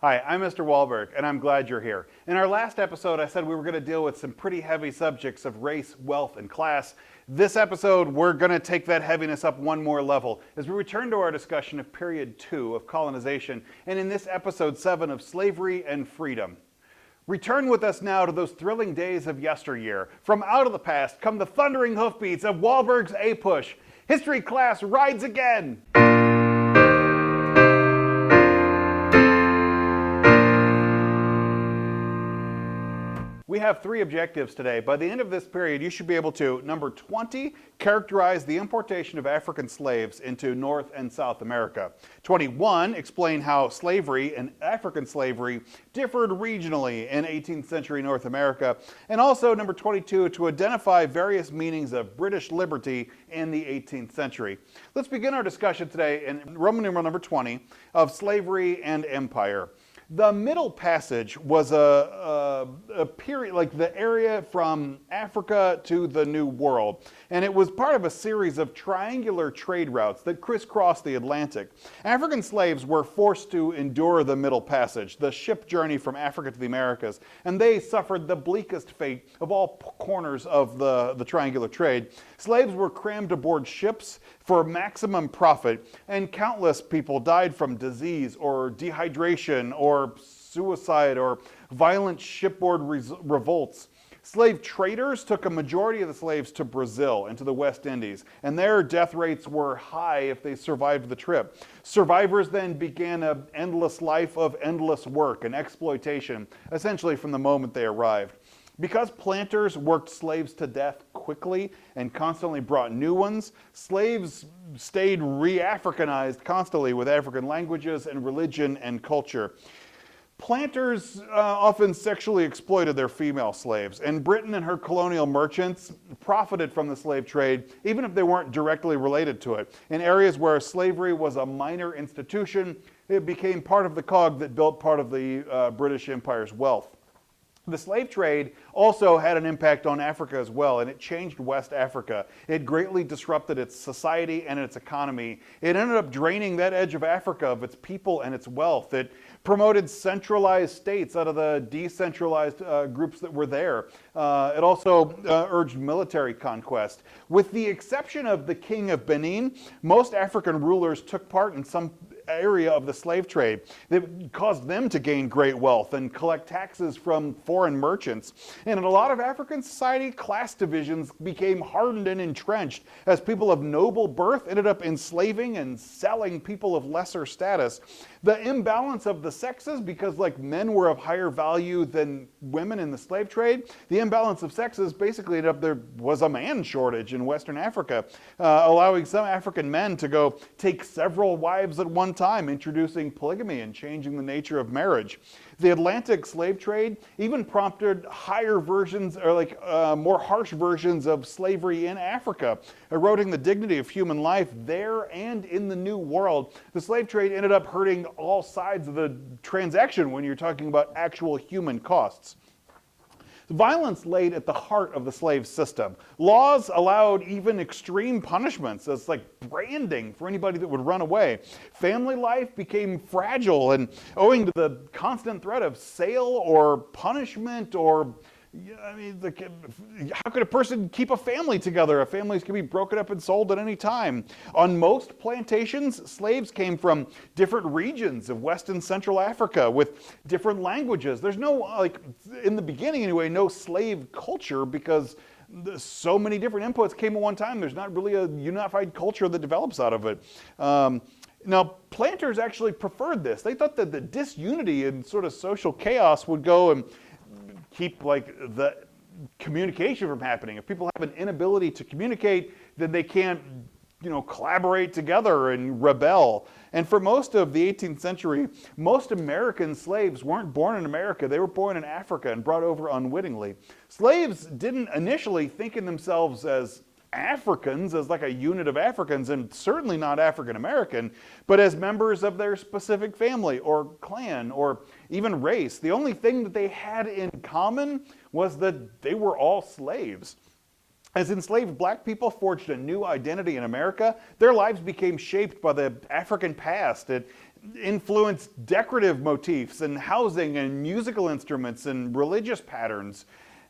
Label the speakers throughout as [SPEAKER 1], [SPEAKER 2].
[SPEAKER 1] Hi, I'm Mr. Walberg, and I'm glad you're here. In our last episode, I said we were going to deal with some pretty heavy subjects of race, wealth, and class. This episode, we're going to take that heaviness up one more level as we return to our discussion of Period 2 of colonization, and in this episode 7 of slavery and freedom. Return with us now to those thrilling days of yesteryear. From out of the past come the thundering hoofbeats of Walberg's APUSH. History class rides again! We have three objectives today. By the end of this period, you should be able to, number 20, characterize the importation of African slaves into North and South America. 21, explain how slavery and African slavery differed regionally in 18th century North America. And also, number 22, to identify various meanings of British liberty in the 18th century. Let's begin our discussion today in Roman numeral number 20 of slavery and empire. The Middle Passage was a period, like the area from Africa to the New World, and it was part of a series of triangular trade routes that crisscrossed the Atlantic. African slaves were forced to endure the Middle Passage, the ship journey from Africa to the Americas, and they suffered the bleakest fate of all corners of the triangular trade. Slaves were crammed aboard ships for maximum profit, and countless people died from disease or dehydration or suicide or violent shipboard revolts. Slave traders took a majority of the slaves to Brazil and to the West Indies, and their death rates were high if they survived the trip. Survivors then began an endless life of endless work and exploitation, essentially from the moment they arrived. Because planters worked slaves to death quickly and constantly brought new ones, slaves stayed re-Africanized constantly with African languages and religion and culture. Planters often sexually exploited their female slaves, and Britain and her colonial merchants profited from the slave trade, even if they weren't directly related to it. In areas where slavery was a minor institution, it became part of the cog that built part of the British Empire's wealth. The slave trade also had an impact on Africa as well, and it changed West Africa. It greatly disrupted its society and its economy. It ended up draining that edge of Africa of its people and its wealth. It promoted centralized states out of the decentralized groups that were there. It also urged military conquest. With the exception of the King of Benin, most African rulers took part in some area of the slave trade that caused them to gain great wealth and collect taxes from foreign merchants. And in a lot of African society, class divisions became hardened and entrenched as people of noble birth ended up enslaving and selling people of lesser status. The imbalance of the sexes, because like men were of higher value than women in the slave trade, the imbalance of sexes basically ended up there was a man shortage in Western Africa, allowing some African men to go take several wives at one time, introducing polygamy and changing the nature of marriage. The Atlantic slave trade even prompted higher versions, or more harsh versions of slavery in Africa, eroding the dignity of human life there and in the New World. The slave trade ended up hurting all sides of the transaction when you're talking about actual human costs. Violence laid at the heart of the slave system. Laws allowed even extreme punishments as like branding for anybody that would run away. Family life became fragile, and owing to the constant threat of sale or punishment or how could a person keep a family together? Families can be broken up and sold at any time. On most plantations, slaves came from different regions of West and Central Africa with different languages. There's no, in the beginning anyway, no slave culture because so many different inputs came at one time. There's not really a unified culture that develops out of it. Now, planters actually preferred this. They thought that the disunity and sort of social chaos would go and keep the communication from happening. If people have an inability to communicate, then they can't, collaborate together and rebel. And for most of the 18th century, most American slaves weren't born in America. They were born in Africa and brought over unwittingly. Slaves didn't initially think in themselves as Africans, as like a unit of Africans, and certainly not African American, but as members of their specific family or clan or even race. The only thing that they had in common was that they were all slaves. As enslaved black people forged a new identity in America, their lives became shaped by the African past. influenced decorative motifs and housing and musical instruments and religious patterns.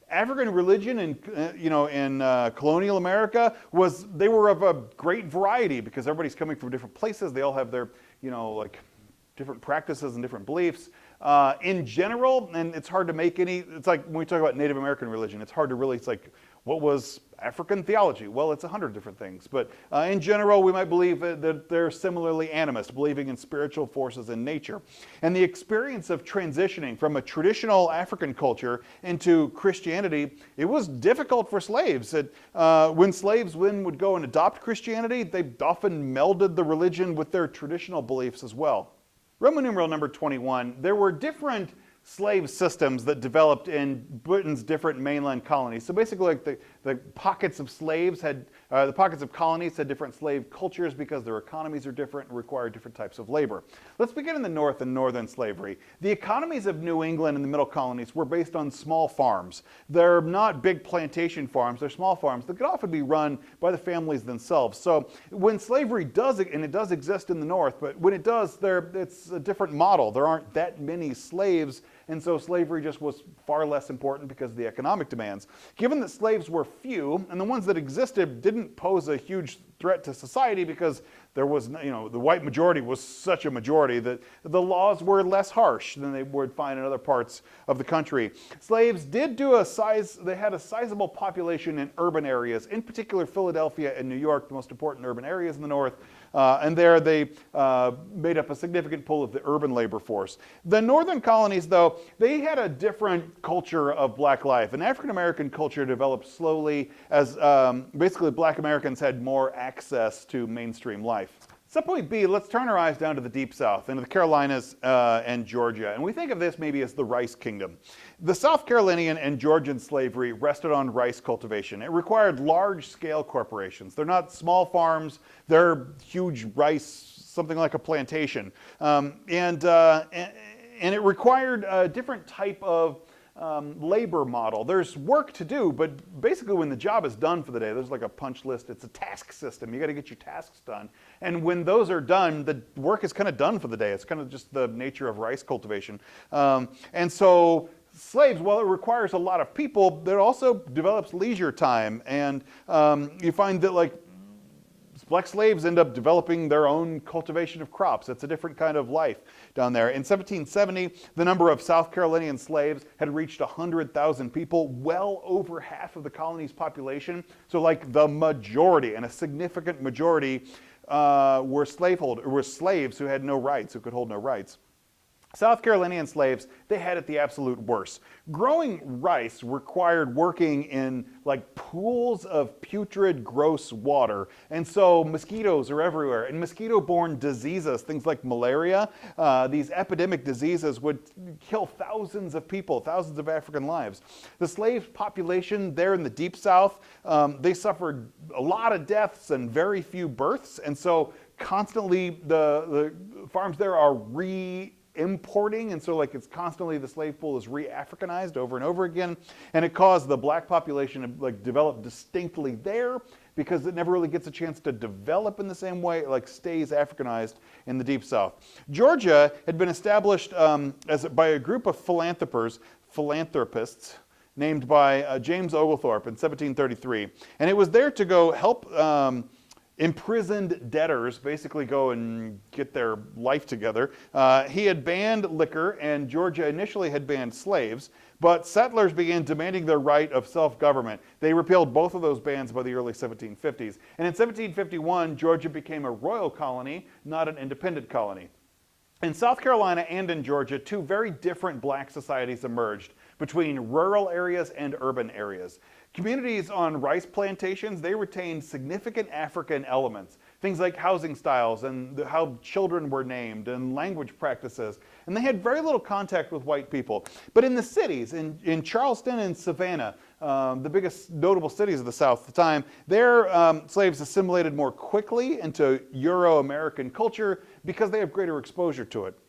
[SPEAKER 1] African religion in colonial America they were of a great variety because everybody's coming from different places. They all have their, different practices and different beliefs. In general, and it's hard to make it's like when we talk about Native American religion, it's hard to really, it's like, what was African theology? Well, it's 100 different things. But in general, we might believe that they're similarly animist, believing in spiritual forces in nature. And the experience of transitioning from a traditional African culture into Christianity, it was difficult for slaves. When slaves would go and adopt Christianity, they often melded the religion with their traditional beliefs as well. Roman numeral number 21, there were different slave systems that developed in Britain's different mainland colonies. So basically, like the pockets of slaves the pockets of colonies had different slave cultures because their economies are different and require different types of labor. Let's begin in the North and Northern slavery. The economies of New England and the middle colonies were based on small farms. They're not big plantation farms, they're small farms that could often be run by the families themselves. So when slavery does, and it does exist in the North, but when it does, it's a different model. There aren't that many slaves, and so slavery just was far less important because of the economic demands. Given that slaves were few, and the ones that existed didn't pose a huge threat to society because there was, the white majority was such a majority that the laws were less harsh than they would find in other parts of the country. Slaves did they had a sizable population in urban areas, in particular Philadelphia and New York, the most important urban areas in the North. And there they made up a significant pool of the urban labor force. The northern colonies, though, they had a different culture of black life. An African American culture developed slowly as basically black Americans had more access to mainstream life. Subpoint B, let's turn our eyes down to the Deep South, into the Carolinas and Georgia. And we think of this maybe as the Rice Kingdom. The South Carolinian and Georgian slavery rested on rice cultivation. It required large-scale corporations. They're not small farms, they're huge rice, something like a plantation. And it required a different type of labor model. There's work to do, but basically when the job is done for the day, there's like a punch list. It's a task system. You got to get your tasks done. And when those are done, the work is kind of done for the day. It's kind of just the nature of rice cultivation. And so slaves, while it requires a lot of people, it also develops leisure time. And you find that black slaves end up developing their own cultivation of crops. It's a different kind of life down there. In 1770, the number of South Carolinian slaves had reached 100,000 people, well over half of the colony's population. So the majority, and a significant majority, were slaves who had no rights, who could hold no rights. South Carolinian slaves, they had it the absolute worst. Growing rice required working in pools of putrid, gross water. And so mosquitoes are everywhere. And mosquito-borne diseases, things like malaria, these epidemic diseases would kill thousands of people, thousands of African lives. The slave population there in the Deep South, they suffered a lot of deaths and very few births. And so constantly the farms there are importing, and so it's constantly the slave pool is re-Africanized over and over again, and it caused the black population to develop distinctly there because it never really gets a chance to develop in the same way. It stays Africanized in the Deep South. Georgia had been established by a group of philanthropists named by James Oglethorpe in 1733, and it was there to go help imprisoned debtors basically go and get their life together. He had banned liquor, and Georgia initially had banned slaves, but settlers began demanding their right of self-government. They repealed both of those bans by the early 1750s. And in 1751, Georgia became a royal colony, not an independent colony. In South Carolina and in Georgia, two very different black societies emerged between rural areas and urban areas. Communities on rice plantations, they retained significant African elements, things like housing styles and how children were named and language practices, and they had very little contact with white people. But in the cities, in Charleston and Savannah, the biggest notable cities of the South at the time, their slaves assimilated more quickly into Euro-American culture because they have greater exposure to it.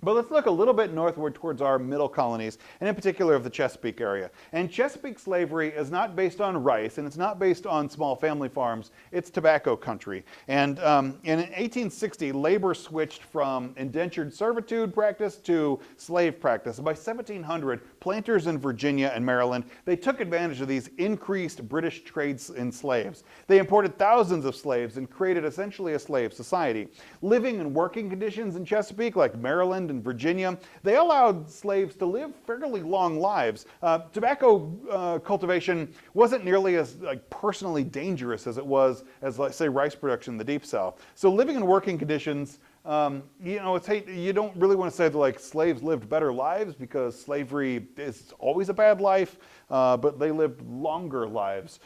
[SPEAKER 1] But let's look a little bit northward towards our middle colonies, and in particular of the Chesapeake area. And Chesapeake slavery is not based on rice, and it's not based on small family farms. It's tobacco country. And in 1860, labor switched from indentured servitude practice to slave practice. And by 1700, planters in Virginia and Maryland, they took advantage of these increased British trades in slaves. They imported thousands of slaves and created essentially a slave society. Living and working conditions in Chesapeake, like Maryland and Virginia, they allowed slaves to live fairly long lives. Tobacco cultivation wasn't nearly as personally dangerous as it was as, let's say, rice production in the Deep South. So living and working conditions, you don't really want to say that slaves lived better lives, because slavery is always a bad life, but they lived longer lives.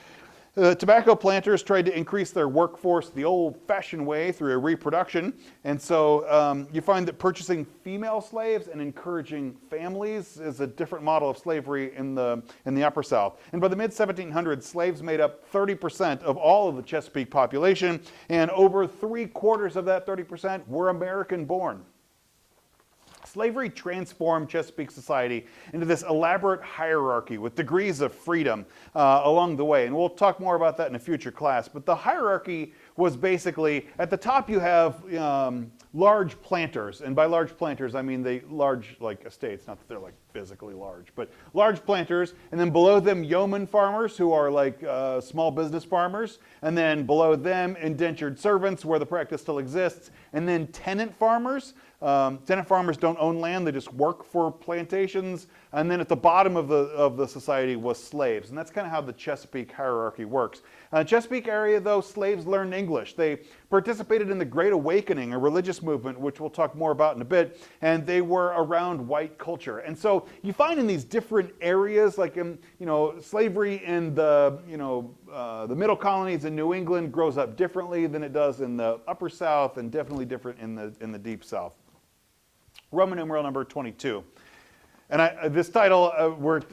[SPEAKER 1] Tobacco planters tried to increase their workforce the old-fashioned way through reproduction, and so you find that purchasing female slaves and encouraging families is a different model of slavery in the Upper South. And by the mid-1700s, slaves made up 30% of all of the Chesapeake population, and over 3/4 of that 30% were American-born. Slavery transformed Chesapeake society into this elaborate hierarchy with degrees of freedom along the way. And we'll talk more about that in a future class. But the hierarchy was basically, at the top you have large planters. And by large planters, I mean large estates, not that they're physically large, but large planters. And then below them, yeoman farmers, who are small business farmers. And then below them, indentured servants, where the practice still exists. And then tenant farmers. Tenant farmers don't own land, they just work for plantations. And then at the bottom of the society was slaves. And that's kind of how the Chesapeake hierarchy works. Chesapeake area, though, slaves learned English. They participated in the Great Awakening, a religious movement, which we'll talk more about in a bit, and they were around white culture. And so you find in these different areas, slavery in the middle colonies in New England grows up differently than it does in the Upper South, and definitely different in the Deep South. Roman numeral number 22. And this title,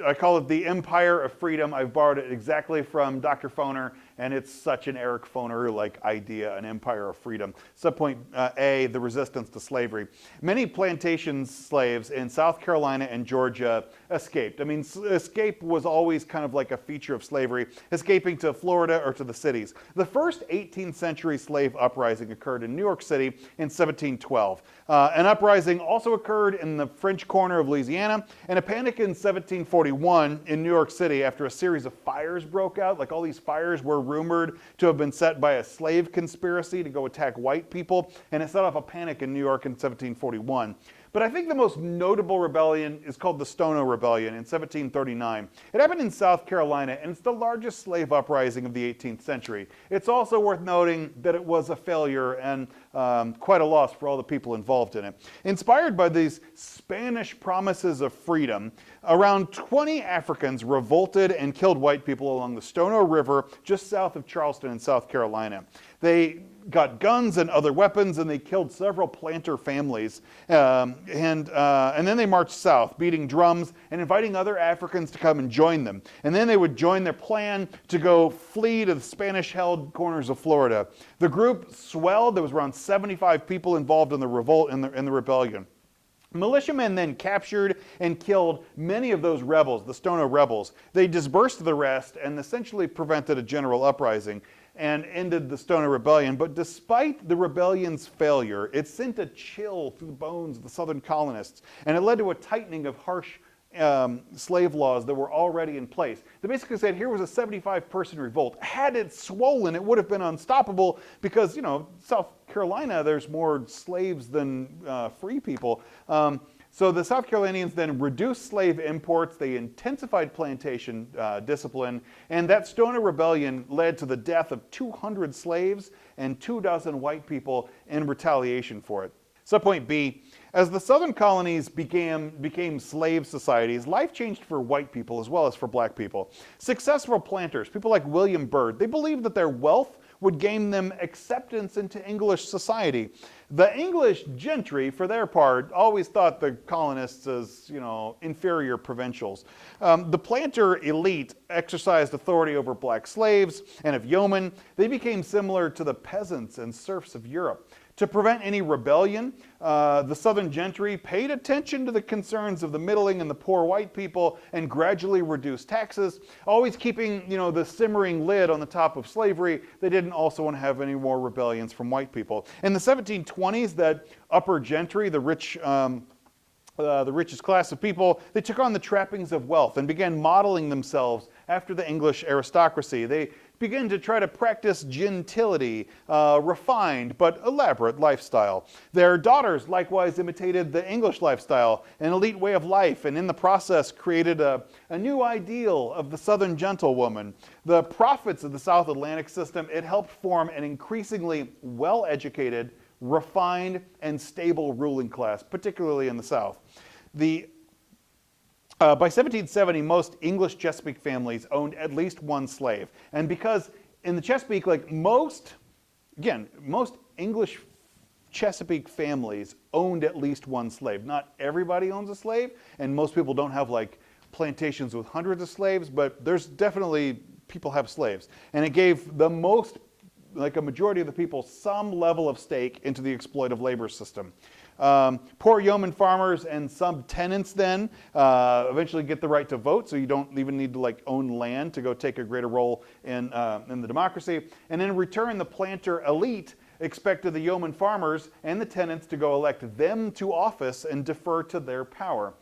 [SPEAKER 1] I call it The Empire of Freedom. I've borrowed it exactly from Dr. Foner, and it's such an Eric Foner-like idea, an empire of freedom. Subpoint A, the resistance to slavery. Many plantation slaves in South Carolina and Georgia escaped. I mean, escape was always kind of like a feature of slavery, escaping to Florida or to the cities. The first 18th century slave uprising occurred in New York City in 1712. An uprising also occurred in the French Quarter of Louisiana, and a panic in 1741 in New York City after a series of fires broke out. All these fires were rumored to have been set by a slave conspiracy to go attack white people, and it set off a panic in New York in 1741. But I think the most notable rebellion is called the Stono Rebellion in 1739. It happened in South Carolina, and it's the largest slave uprising of the 18th century. It's also worth noting that it was a failure and quite a loss for all the people involved in it. Inspired by these Spanish promises of freedom, around 20 Africans revolted and killed white people along the Stono River just south of Charleston in South Carolina. They got guns and other weapons, and they killed several planter families. And then they marched south, beating drums and inviting other Africans to come and join them. And then they would join their plan to go flee to the Spanish-held corners of Florida. The group swelled. There was around 75 people involved in the revolt, in the rebellion. Militiamen then captured and killed many of those rebels, the Stono rebels. They dispersed the rest and essentially prevented a general uprising and ended the Stono Rebellion. But despite the rebellion's failure, it sent a chill through the bones of the Southern colonists, and it led to a tightening of harsh slave laws that were already in place. They basically said here was a 75-person revolt. Had it swollen, it would have been unstoppable because, South Carolina, there's more slaves than free people. So the South Carolinians then reduced slave imports, they intensified plantation discipline, and that Stono Rebellion led to the death of 200 slaves and 24 white people in retaliation for it. Subpoint B, as the southern colonies became slave societies, life changed for white people as well as for black people. Successful planters, people like William Byrd, they believed that their wealth would gain them acceptance into English society. The English gentry, for their part, always thought the colonists as, inferior provincials. The planter elite exercised authority over black slaves, and of yeomen, they became similar to the peasants and serfs of Europe. To prevent any rebellion, the Southern gentry paid attention to the concerns of the middling and the poor white people and gradually reduced taxes, always keeping, the simmering lid on the top of slavery. They didn't also want to have any more rebellions from white people. In the 1720s, that upper gentry, the richest class of people, they took on the trappings of wealth and began modeling themselves after the English aristocracy. They began to try to practice gentility, refined but elaborate lifestyle. Their daughters likewise imitated the English lifestyle, an elite way of life, and in the process created a new ideal of the Southern gentlewoman. The profits of the South Atlantic system, it helped form an increasingly well-educated, refined, and stable ruling class, particularly in the South. By 1770, most English Chesapeake families owned at least one slave. And because in the Chesapeake, most English Chesapeake families owned at least one slave. Not everybody owns a slave, and most people don't have plantations with hundreds of slaves, but there's definitely people have slaves. And it gave the most, a majority of the people, some level of stake into the exploitive labor system. Poor yeoman farmers and subtenants then eventually get the right to vote, so you don't even need to own land to go take a greater role in the democracy. And in return, the planter elite expected the yeoman farmers and the tenants to go elect them to office and defer to their power.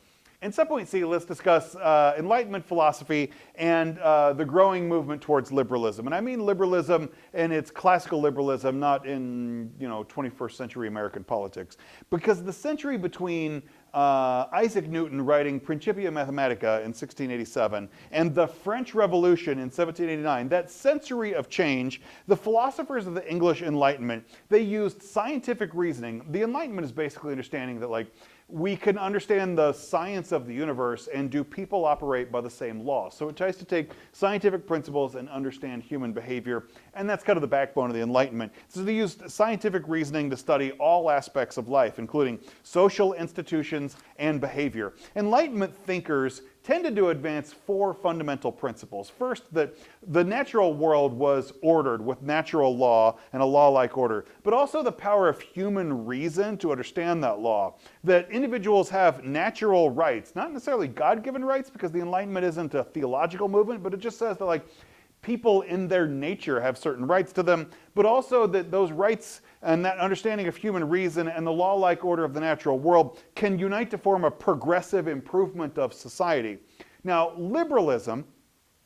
[SPEAKER 1] In subpoint C, let's discuss Enlightenment philosophy and the growing movement towards liberalism. And I mean liberalism in its classical liberalism, not in 21st century American politics. Because the century between Isaac Newton writing Principia Mathematica in 1687 and the French Revolution in 1789, that century of change, the philosophers of the English Enlightenment, they used scientific reasoning. The Enlightenment is basically understanding that we can understand the science of the universe, and do people operate by the same laws? So it tries to take scientific principles and understand human behavior, and that's kind of the backbone of the Enlightenment. So they used scientific reasoning to study all aspects of life, including social institutions and behavior. Enlightenment thinkers tended to advance four fundamental principles. First, that the natural world was ordered with natural law and a law-like order, but also the power of human reason to understand that law. That individuals have natural rights, not necessarily God-given rights, because the Enlightenment isn't a theological movement, but it just says that people in their nature have certain rights to them, but also that those rights and that understanding of human reason and the law-like order of the natural world can unite to form a progressive improvement of society. Now, liberalism,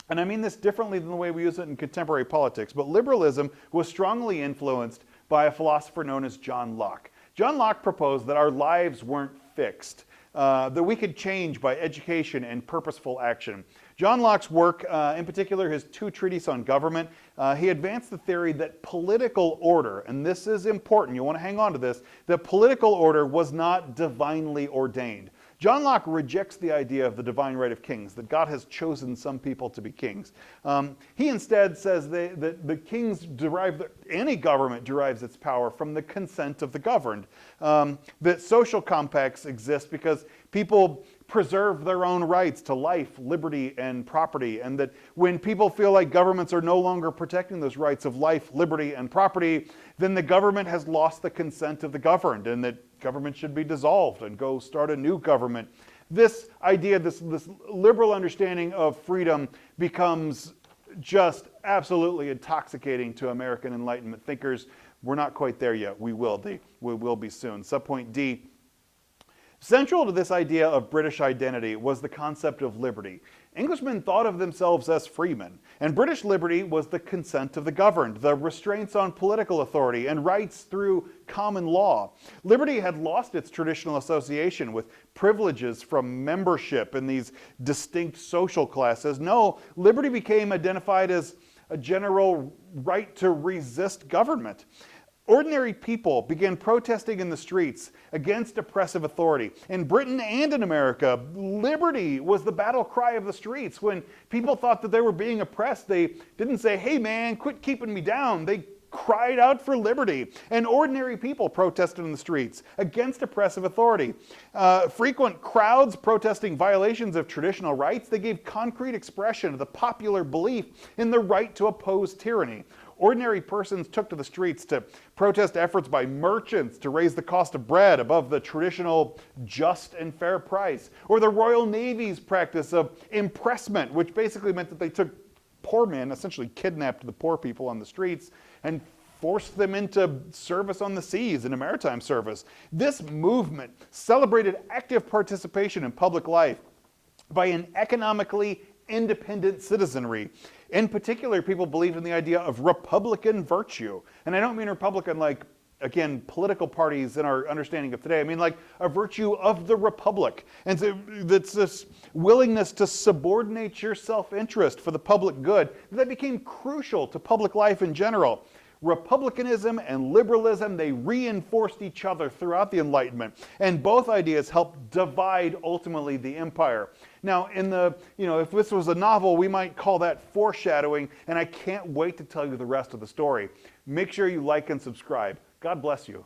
[SPEAKER 1] and I mean this differently than the way we use it in contemporary politics, but liberalism was strongly influenced by a philosopher known as John Locke. John Locke proposed that our lives weren't fixed, that we could change by education and purposeful action. John Locke's work, in particular his two treatises on government, he advanced the theory that political order, and this is important, you want to hang on to this, that political order was not divinely ordained. John Locke rejects the idea of the divine right of kings, that God has chosen some people to be kings. He instead says that the kings any government derives its power from the consent of the governed. That social compacts exist because people preserve their own rights to life, liberty, and property, and that when people feel like governments are no longer protecting those rights of life, liberty, and property, then the government has lost the consent of the governed, and that government should be dissolved and go start a new government. This idea, this liberal understanding of freedom becomes just absolutely intoxicating to American Enlightenment thinkers. We're not quite there yet. We will be soon. Subpoint D. Central to this idea of British identity was the concept of liberty. Englishmen thought of themselves as freemen, and British liberty was the consent of the governed, the restraints on political authority, and rights through common law. Liberty had lost its traditional association with privileges from membership in these distinct social classes. No, liberty became identified as a general right to resist government. Ordinary people began protesting in the streets against oppressive authority. In Britain and in America, liberty was the battle cry of the streets. When people thought that they were being oppressed, they didn't say, "Hey man, quit keeping me down." They cried out for liberty. And ordinary people protested in the streets against oppressive authority. Frequent crowds protesting violations of traditional rights, they gave concrete expression to the popular belief in the right to oppose tyranny. ordinary persons took to the streets to protest efforts by merchants to raise the cost of bread above the traditional just and fair price, or the Royal Navy's practice of impressment, which basically meant that they took poor men, essentially kidnapped the poor people on the streets, and forced them into service on the seas, into maritime service. This movement celebrated active participation in public life by an economically independent citizenry. In particular, people believed in the idea of Republican virtue. And I don't mean Republican like, again, political parties in our understanding of today. I mean like a virtue of the republic. And so that's this willingness to subordinate your self-interest for the public good that became crucial to public life in general. Republicanism and liberalism, they reinforced each other throughout the Enlightenment, and both ideas helped divide ultimately the empire. Now, if this was a novel, we might call that foreshadowing, and I can't wait to tell you the rest of the story. Make sure you like and subscribe. God bless you.